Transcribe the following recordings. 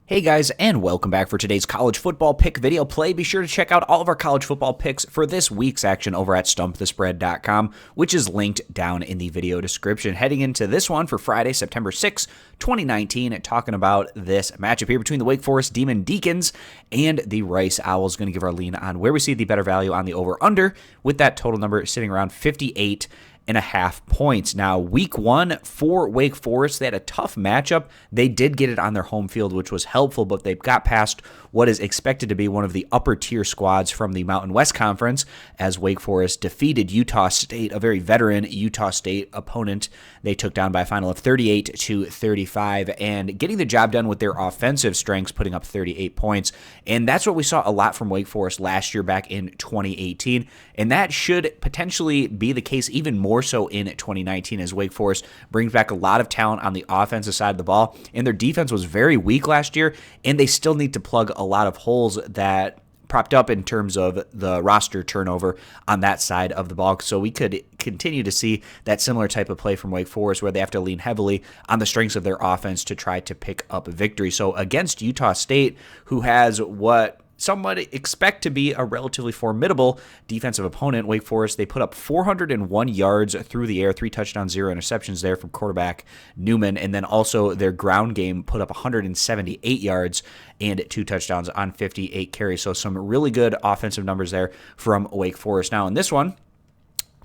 Hey guys, and welcome back for today's college football pick video play. Be sure to check out all of our college football picks for this week's action over at stumpthespread.com, which is linked down in the video description. Heading into this one for Friday, September 6, 2019, talking about this matchup here between the Wake Forest Demon Deacons and the Rice Owls. Going to give our lean on where we see the better value on the over-under, with that total number sitting around 58.5 points. Now, week one for Wake Forest, they had a tough matchup. They did get it on their home field, which was helpful, but they got past what is expected to be one of the upper tier squads from the Mountain West Conference as Wake Forest defeated Utah State, a very veteran Utah State opponent. They took down by a final of 38-35 and getting the job done with their offensive strengths, putting up 38 points. And that's what we saw a lot from Wake Forest last year back in 2018. And that should potentially be the case even more so in 2019 as Wake Forest brings back a lot of talent on the offensive side of the ball. And their defense was very weak last year, and they still need to plug a lot of holes that propped up in terms of the roster turnover on that side of the ball. So we could continue to see that similar type of play from Wake Forest where they have to lean heavily on the strengths of their offense to try to pick up a victory. So against Utah State, who has what somewhat expect to be a relatively formidable defensive opponent, Wake Forest, they put up 401 yards through the air, 3 touchdowns, 0 interceptions there from quarterback Newman, and then also their ground game put up 178 yards and 2 touchdowns on 58 carries. So some really good offensive numbers there from Wake Forest. Now in this one,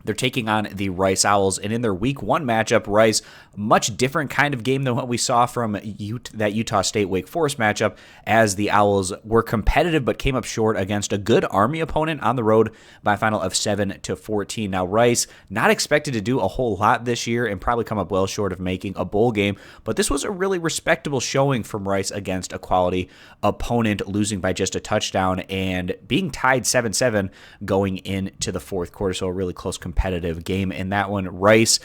they're taking on the Rice Owls, and in their week one matchup, Rice, much different kind of game than what we saw from that Utah State-Wake Forest matchup, as the Owls were competitive but came up short against a good Army opponent on the road by a final of 7-14. Now, Rice, not expected to do a whole lot this year and probably come up well short of making a bowl game, but this was a really respectable showing from Rice against a quality opponent, losing by just a touchdown and being tied 7-7 going into the fourth quarter, so a really close competitive game in that one. Rice,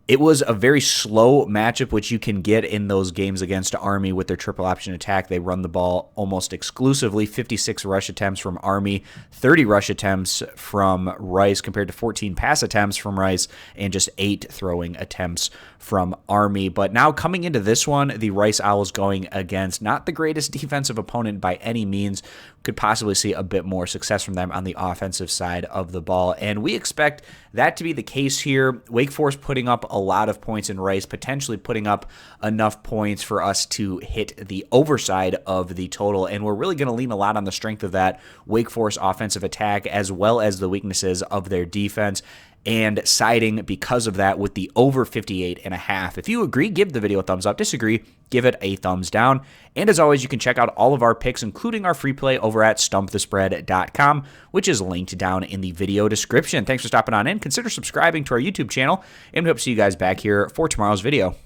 it was a very slow matchup, which you can get in those games against Army with their triple option attack. They run the ball almost exclusively, 56 rush attempts from Army, 30 rush attempts from Rice compared to 14 pass attempts from Rice and just 8 throwing attempts from Army. But now coming into this one, the Rice Owls going against not the greatest defensive opponent by any means, could possibly see a bit more success from them on the offensive side of the ball. And we expect that to be the case here. Wake Forest putting up a lot of points in Rice, potentially putting up enough points for us to hit the overside of the total. And we're really going to lean a lot on the strength of that Wake Forest offensive attack as well as the weaknesses of their defense, and siding because of that with the over 58.5. If you agree, give the video a thumbs up. Disagree, give it a thumbs down. And as always, you can check out all of our picks, including our free play, over at stumpthespread.com, which is linked down in the video description. Thanks for stopping on in. Consider subscribing to our YouTube channel, and we hope to see you guys back here for tomorrow's video.